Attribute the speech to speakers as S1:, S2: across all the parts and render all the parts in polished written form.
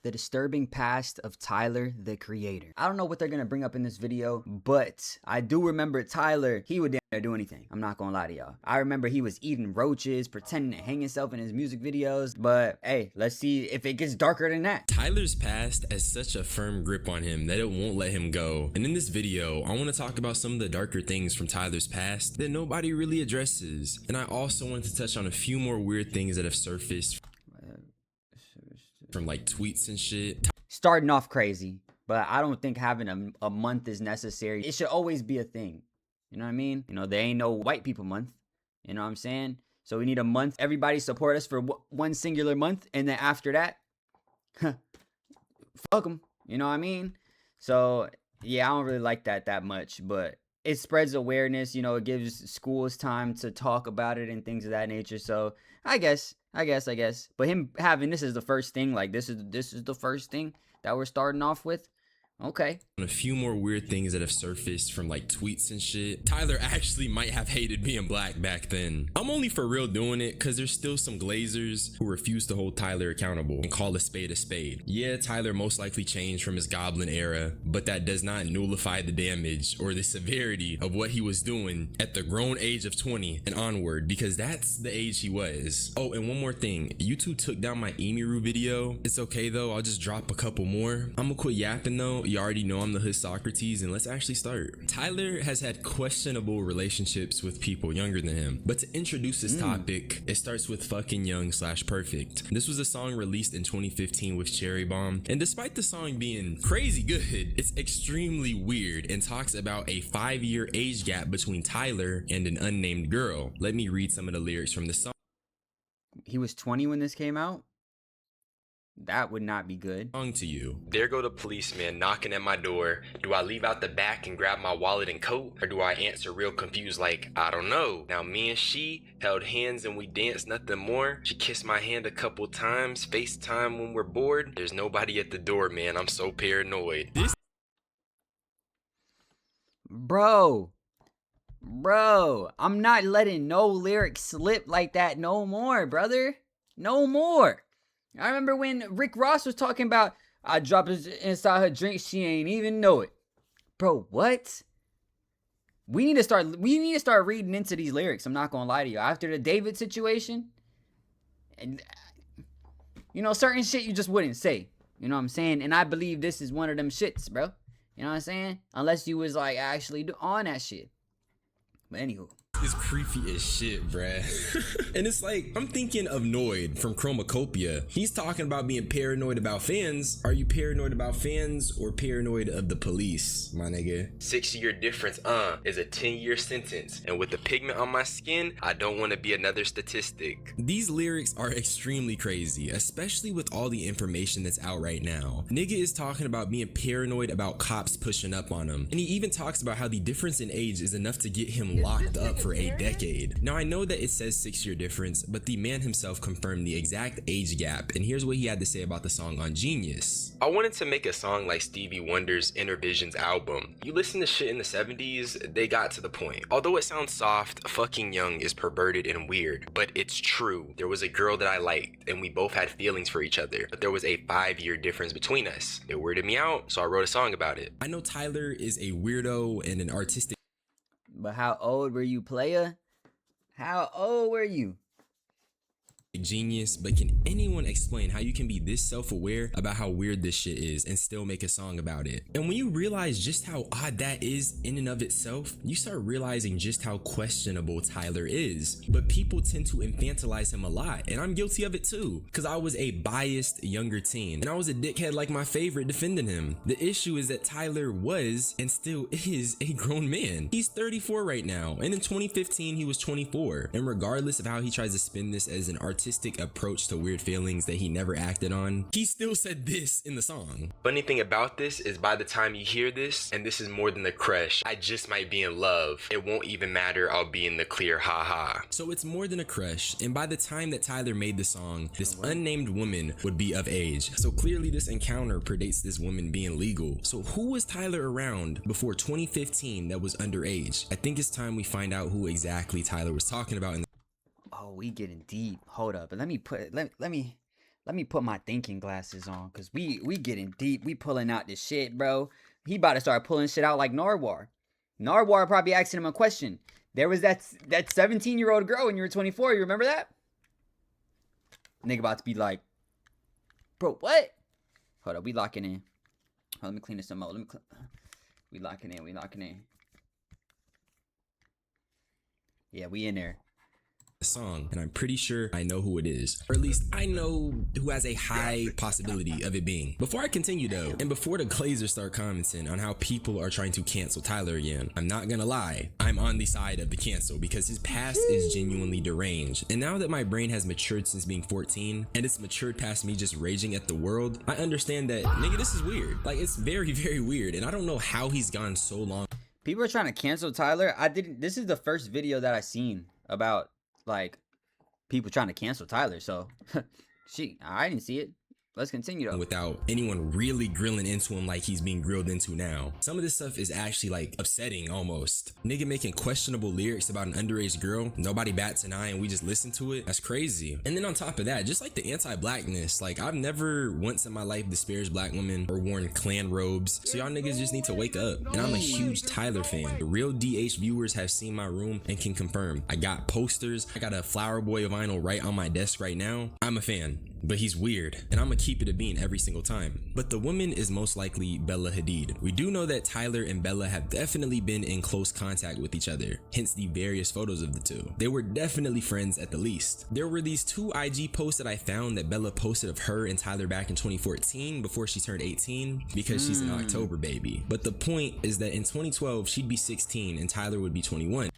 S1: The disturbing past of Tyler, the Creator. I don't know what they're gonna bring up in this video, but I do remember Tyler, he would damn near do anything. I'm not gonna lie to y'all. I remember he was eating roaches, pretending to hang himself in his music videos, but hey, let's see if it gets darker than that.
S2: Tyler's past has such a firm grip on him that it won't let him go. And in this video, I want to talk about some of the darker things from Tyler's past that nobody really addresses. And I also want to touch on a few more weird things that have surfaced from like tweets and shit.
S1: Starting off crazy, but I don't think having a month is necessary. It should always be a thing. You know what I mean? You know, there ain't no white people month. You know what I'm saying? So we need a month. Everybody support us for one singular month. And then after that, fuck them. You know what I mean? So yeah, I don't really like that much, but it spreads awareness. You know, it gives schools time to talk about it and things of that nature. So I guess. But him having this as the first thing, like this is the first thing that we're starting off with. Okay.
S2: A few more weird things that have surfaced from like tweets and shit. Tyler actually might have hated being black back then. I'm only for real doing it because there's still some glazers who refuse to hold Tyler accountable and call a spade a spade. Yeah, Tyler most likely changed from his goblin era, but that does not nullify the damage or the severity of what he was doing at the grown age of 20 and onward, because that's the age he was. Oh, and one more thing. YouTube took down my Emiru video. It's okay though, I'll just drop a couple more. I'm gonna quit yapping though. You already know I'm the hood Socrates, and let's actually start. Tyler has had questionable relationships with people younger than him, but to introduce this topic, it starts with fucking young / perfect. This was a song released in 2015 with Cherry Bomb, and despite the song being crazy good, it's extremely weird and talks about a 5-year age gap between Tyler and an unnamed girl. Let me read some of the lyrics from the song.
S1: He was 20 when this came out? That would not be good.
S2: To you. There go the policeman knocking at my door. Do I leave out the back and grab my wallet and coat? Or do I answer real confused like, I don't know? Now me and she held hands and we danced nothing more. She kissed my hand a couple times. FaceTime when we're bored. There's nobody at the door, man. I'm so paranoid.
S1: Bro, I'm not letting no lyrics slip like that no more, brother. No more. I remember when Rick Ross was talking about, I dropped it inside her drink, she ain't even know it. Bro, what? We need to start reading into these lyrics. I'm not gonna lie to you. After the David situation, and you know, certain shit you just wouldn't say. You know what I'm saying? And I believe this is one of them shits, bro. You know what I'm saying? Unless you was like actually on that shit. But anywho.
S2: It's creepy as shit, bruh. And it's like, I'm thinking of Noid from Chromacopia. He's talking about being paranoid about fans. Are you paranoid about fans or paranoid of the police, my nigga? 6-year difference, is a 10-year sentence. And with the pigment on my skin, I don't want to be another statistic. These lyrics are extremely crazy, especially with all the information that's out right now. Nigga is talking about being paranoid about cops pushing up on him. And he even talks about how the difference in age is enough to get him locked up for a decade. Now I know that it says 6-year difference, but the man himself confirmed the exact age gap, and here's what he had to say about the song on Genius. I wanted to make a song like Stevie Wonder's Inner Visions album. You listen to shit in the 70s, they got to the point. Although it sounds soft, fucking young is perverted and weird, but it's true. There was a girl that I liked, and we both had feelings for each other, but there was a 5-year difference between us. It weirded me out, so I wrote a song about it. I know Tyler is a weirdo and an artistic.
S1: But how old were you, player? How old were you?
S2: Genius, but can anyone explain how you can be this self-aware about how weird this shit is and still make a song about it? And when you realize just how odd that is in and of itself, you start realizing just how questionable Tyler is. But people tend to infantilize him a lot, and I'm guilty of it too, because I was a biased younger teen, and I was a dickhead like my favorite defending him. The issue is that Tyler was and still is a grown man. He's 34 right now, and in 2015 he was 24, and regardless of how he tries to spin this as an artistic approach to weird feelings that he never acted on, he still said this in the song. Funny thing about this is by the time you hear this, and this is more than a crush, I just might be in love. It won't even matter, I'll be in the clear, haha. So it's more than a crush, and by the time that Tyler made the song, this unnamed woman would be of age. So clearly this encounter predates this woman being legal. So who was Tyler around before 2015 that was underage? I think it's time we find out who exactly Tyler was talking about in
S1: Oh, we getting deep. Hold up. Let me Let me put my thinking glasses on, because we getting deep. We pulling out this shit, bro. He about to start pulling shit out like Narwhal. Narwhal probably asking him a question. There was that 17-year-old girl when you were 24. You remember that? Nigga about to be like, bro, what? Hold up, we locking in. Let me clean this some more. We locking in. Yeah, we in there.
S2: Song, and I'm pretty sure I know who it is, or at least I know who has a high possibility of it being. Before I continue though, and before the Glazers start commenting on how people are trying to cancel Tyler again, I'm not gonna lie, I'm on the side of the cancel because his past is genuinely deranged. And now that my brain has matured since being 14, and it's matured past me just raging at the world, I understand that, nigga, this is weird. Like, it's very, very weird, and I don't know how he's gone so long.
S1: People are trying to cancel Tyler. This is the first video that I seen about like people trying to cancel Tyler, so I didn't see it. Let's continue though.
S2: Without anyone really grilling into him like he's being grilled into now. Some of this stuff is actually like upsetting almost. Nigga making questionable lyrics about an underage girl, nobody bats an eye and we just listen to it. That's crazy. And then on top of that, just like the anti-blackness, like I've never once in my life disparaged black women or worn Klan robes. So y'all niggas just need to wake up. And I'm a huge Tyler fan. The real DH viewers have seen my room and can confirm. I got posters. I got a Flower Boy vinyl right on my desk right now. I'm a fan. But he's weird, and I'm gonna keep it a bean every single time. But the woman is most likely Bella Hadid. We do know that Tyler and Bella have definitely been in close contact with each other, hence the various photos of the two. They were definitely friends at the least. There were these two IG posts that I found that Bella posted of her and Tyler back in 2014 before she turned 18 because she's an October baby. But the point is that in 2012, she'd be 16 and Tyler would be 21.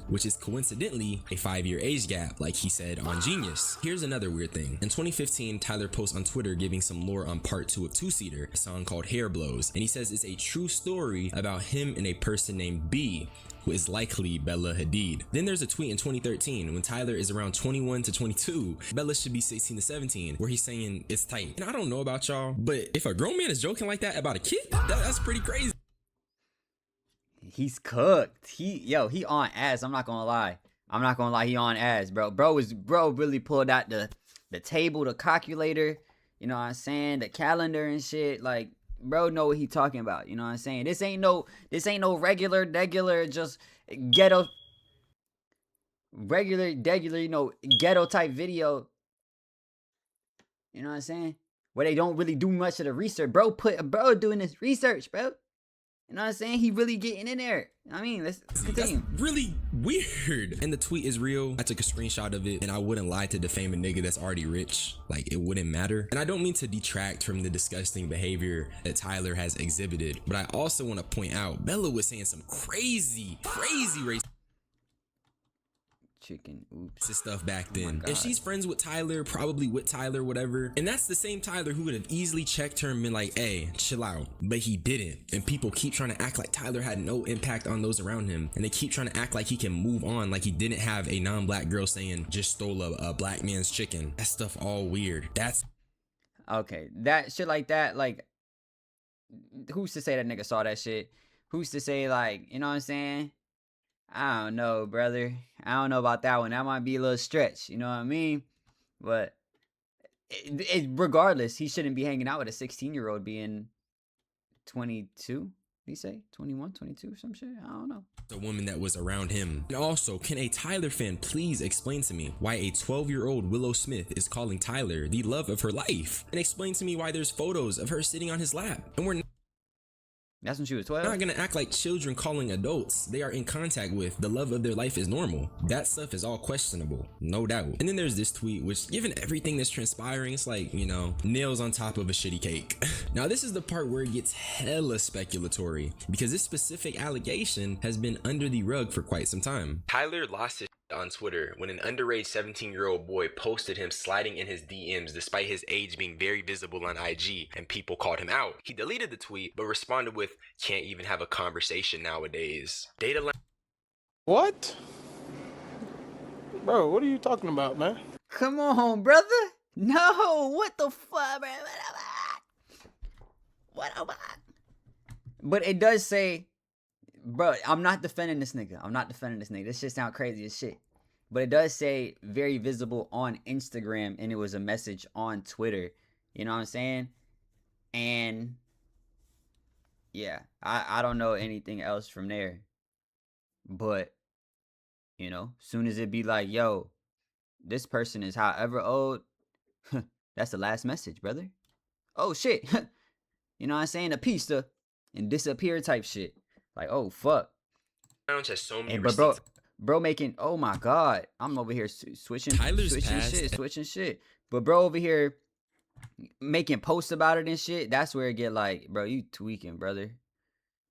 S2: Which is coincidentally a 5-year age gap, like he said on Genius. Here's another weird thing. In 2015, Tyler posts on Twitter giving some lore on part 2 of Two Seater, a song called Hair Blows, and he says it's a true story about him and a person named B, who is likely Bella Hadid. Then there's a tweet in 2013 when Tyler is around 21 to 22. Bella should be 16 to 17, where he's saying it's tight. And I don't know about y'all, but if a grown man is joking like that about a kid, that's pretty crazy.
S1: He's cooked. He on ass. I'm not gonna lie. He on ass, bro. Bro really pulled out the table, the calculator, you know what I'm saying, the calendar and shit. Like, bro know what he talking about, you know what I'm saying? This ain't no regular, just ghetto, you know, ghetto type video. You know what I'm saying? Where they don't really do much of the research. Bro doing this research, bro. You know what I'm saying? He really getting in there. I mean, let's continue.
S2: That's really weird. And the tweet is real. I took a screenshot of it, and I wouldn't lie to defame a nigga that's already rich. Like, it wouldn't matter. And I don't mean to detract from the disgusting behavior that Tyler has exhibited, but I also want to point out Bella was saying some crazy racist
S1: chicken oops
S2: stuff back then. And she's friends with Tyler, probably with Tyler, whatever. And that's the same Tyler who would have easily checked her and been like, hey, chill out. But he didn't. And people keep trying to act like Tyler had no impact on those around him. And they keep trying to act like he can move on, like he didn't have a non-black girl saying, just stole a black man's chicken. That stuff all weird. That's
S1: okay. That shit like that, like, who's to say that nigga saw that shit? Who's to say, like, you know what I'm saying? I don't know, brother. I don't know about that one. That might be a little stretch, you know what I mean? But regardless, he shouldn't be hanging out with a 16-year-old being 22. He say 21, 22, some shit. I don't know.
S2: The woman that was around him. And also, can a Tyler fan please explain to me why a 12-year-old Willow Smith is calling Tyler the love of her life? And explain to me why there's photos of her sitting on his lap. And we're
S1: that's when she was 12.
S2: Not gonna act like children calling adults they are in contact with the love of their life is normal. That stuff is all questionable, no doubt. And then there's this tweet, which given everything that's transpiring, it's like, you know, nails on top of a shitty cake. Now this is the part where it gets hella speculatory, because this specific allegation has been under the rug for quite some time. Tyler lost his on Twitter when an underage 17-year-old boy posted him sliding in his DMs despite his age being very visible on IG, and people called him out. He deleted the tweet but responded with, can't even have a conversation nowadays.
S3: What? Bro, what are you talking about, man?
S1: Come on, brother. No, what the fuck, bro? What about? But it does say bro, I'm not defending this nigga. This shit sound crazy as shit. But it does say very visible on Instagram, and it was a message on Twitter. You know what I'm saying? And yeah, I don't know anything else from there. But, you know, soon as it be like, yo, this person is however old, that's the last message, brother. Oh shit. You know what I'm saying? A piece to and disappear type shit. Like, oh fuck.
S2: Lounge has so many
S1: Hey, but
S2: receipts.
S1: bro making, oh my god, I'm over here switching
S2: Tyler's
S1: switching shit. But bro over here making posts about it and shit. That's where it get like, bro, you tweaking, brother.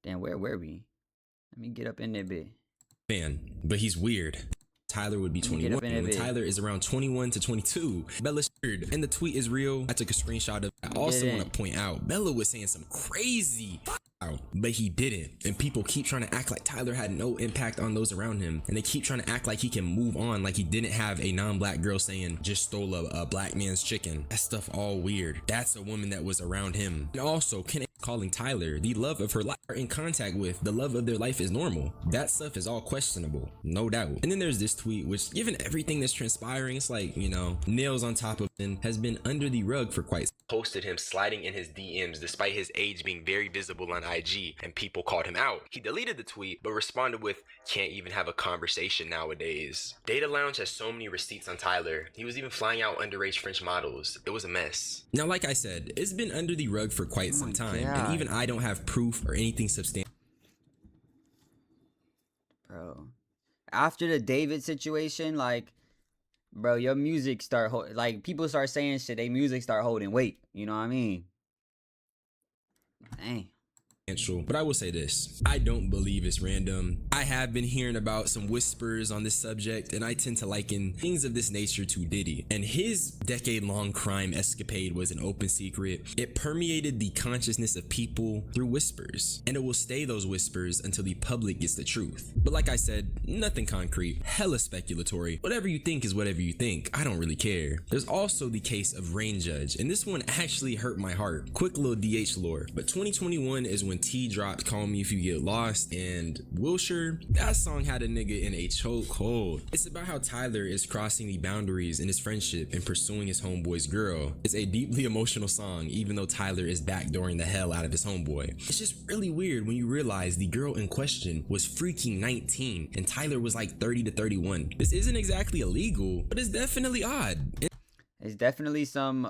S1: Damn, where we? Let me get up in there bit.
S2: Fan, but he's weird. Tyler would be 21 when Tyler is around 21 to 22. Bella's weird, and the tweet is real. I took a screenshot of it. I also want to point out Bella was saying some crazy out, but he didn't. And people keep trying to act like Tyler had no impact on those around him, and they keep trying to act like he can move on, like he didn't have a non-black girl saying just stole a black man's chicken. That stuff all weird. That's a woman that was around him. And also, calling Tyler the love of her life are in contact with the love of their life is normal. That stuff is all questionable, no doubt. And then there's this tweet, which given everything that's transpiring, it's like, you know, nails on top of it, has been under the rug for quite some. Posted him sliding in his DMs despite his age being very visible on IG, and people called him out. He deleted the tweet but responded with, can't even have a conversation nowadays. Data Lounge has so many receipts on Tyler. He was even flying out underage French models. It was a mess. Now, like I said, it's been under the rug for quite some time, and even I don't have proof or anything substantial.
S1: Bro, after the David situation, like, bro, your music start like people start saying shit, they music start holding weight. You know what I mean? Dang.
S2: But I will say this, I don't believe it's random. I have been hearing about some whispers on this subject, and I tend to liken things of this nature to Diddy. And his decade-long crime escapade was an open secret. It permeated the consciousness of people through whispers, and it will stay those whispers until the public gets the truth. But like I said, nothing concrete, hella speculatory. Whatever you think is whatever you think. I don't really care. There's also the case of Rain Judge, and this one actually hurt my heart. Quick little DH lore, but 2021 is when T dropped Call Me If You Get Lost, and Wilshire, that song had a nigga in a chokehold. It's about how Tyler is crossing the boundaries in his friendship and pursuing his homeboy's girl. It's a deeply emotional song, even though Tyler is backdooring the hell out of his homeboy. It's just really weird when you realize the girl in question was freaking 19 and Tyler was like 30 to 31. This isn't exactly illegal, but it's definitely odd.
S1: It's definitely some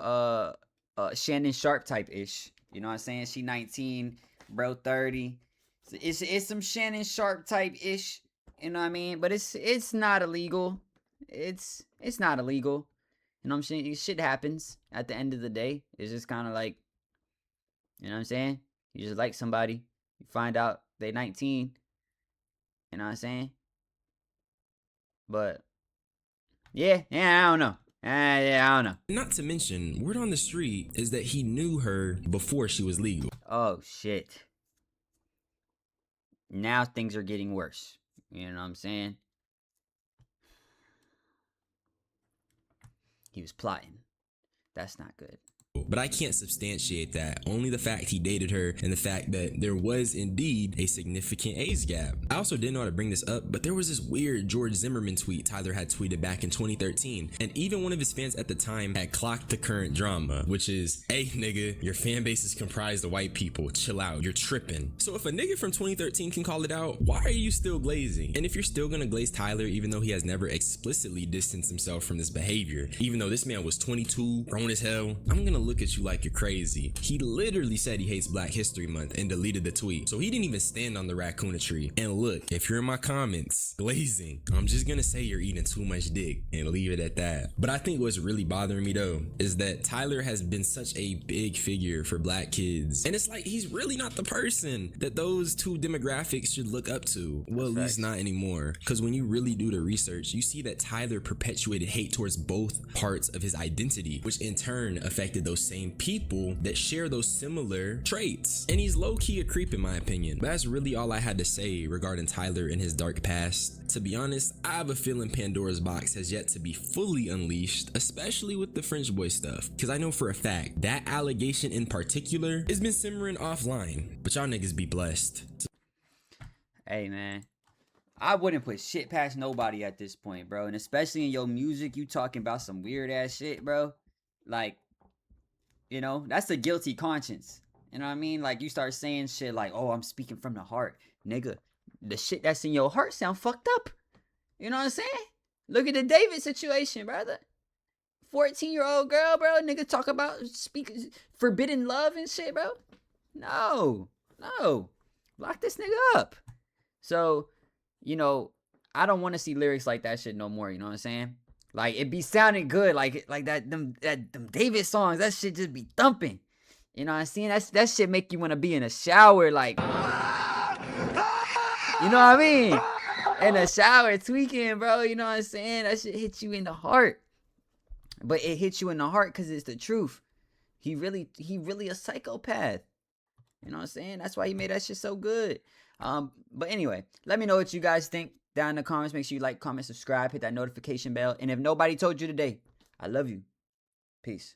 S1: Shannon Sharp type ish. You know what I'm saying? She 19, bro 30. It's some Shannon Sharp type ish. You know what I mean? But it's not illegal. It's not illegal. You know what I'm saying? Shit happens at the end of the day. It's just kind of like, you know what I'm saying? You just like somebody, you find out they 19. You know what I'm saying? But yeah, I don't know. Yeah, I don't know.
S2: Not to mention, word on the street is that he knew her before she was legal.
S1: Oh shit. Now things are getting worse. You know what I'm saying? He was plotting. That's not good.
S2: But I can't substantiate that. Only the fact he dated her and the fact that there was indeed a significant age gap. I also didn't know how to bring this up, but there was this weird George Zimmerman tweet Tyler had tweeted back in 2013. And even one of his fans at the time had clocked the current drama, which is, hey nigga, your fan base is comprised of white people. Chill out, you're tripping. So if a nigga from 2013 can call it out, why are you still glazing? And if you're still gonna glaze Tyler, even though he has never explicitly distanced himself from this behavior, even though this man was 22, grown as hell, I'm gonna look at you like you're crazy. He literally said he hates Black History Month and deleted the tweet. So he didn't even stand on the raccoonetry. And look, if you're in my comments glazing, I'm just gonna say you're eating too much dick and leave it at that. But I think what's really bothering me though is that Tyler has been such a big figure for Black kids, and it's like he's really not the person that those two demographics should look up to. Well, at least not anymore. Because when you really do the research, you see that Tyler perpetuated hate towards both parts of his identity, which in turn affected those same people that share those similar traits. And he's low-key a creep in my opinion. But that's really all I had to say regarding Tyler and his dark past. To be honest, I have a feeling Pandora's box has yet to be fully unleashed, especially with the French boy stuff. Because I know for a fact that allegation in particular has been simmering offline. But y'all niggas be blessed.
S1: Hey, man. I wouldn't put shit past nobody at this point, bro. And especially in your music, you talking about some weird ass shit, bro. Like, that's a guilty conscience. You know what I mean? Like, you start saying shit like, oh, I'm speaking from the heart. Nigga, the shit that's in your heart sound fucked up. You know what I'm saying? Look at the David situation, brother. 14-year-old girl, bro. Nigga talk about forbidden love and shit, bro. No. Lock this nigga up. So, I don't want to see lyrics like that shit no more. You know what I'm saying? Like, it be sounding good, like them David songs. That shit just be thumping. You know what I'm saying? That shit make you want to be in a shower, like, you know what I mean? In a shower, tweaking, bro. You know what I'm saying? That shit hits you in the heart. But it hits you in the heart because it's the truth. He really a psychopath. You know what I'm saying? That's why he made that shit so good. But anyway, let me know what you guys think down in the comments. Make sure you like, comment, subscribe, hit that notification bell. And if nobody told you today, I love you. Peace.